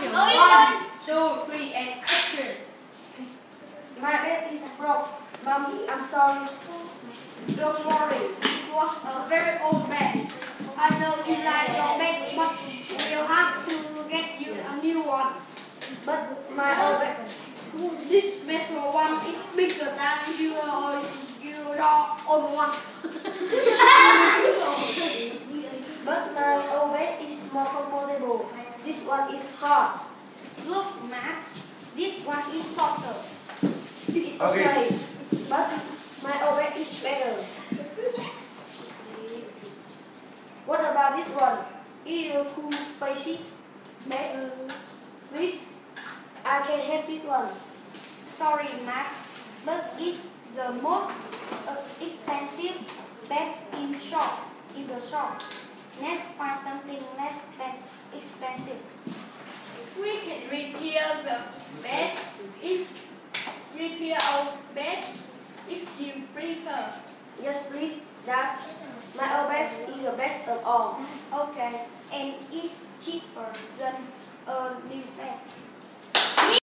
One, two, three, and action. My bed is broke. Mom, I'm sorry. Don't worry, it was a very old bed. I know you like your bed, but we'll have to get you a new one. But my old bed. This metal one is bigger than your old one. But my old bed is more comfortable. This one is hard. Look, Max, this one is softer. Okay. But my old bed is better. What about this one? It will cool spicy bed. Please, I can have this one. Sorry, Max, but it's the most expensive bed in the shop. Let's find something less expensive. We can repair the bed repair our bed if you prefer. Yes, please, Dad. My old bed is the best of all. Okay, and it's cheaper than a new bed.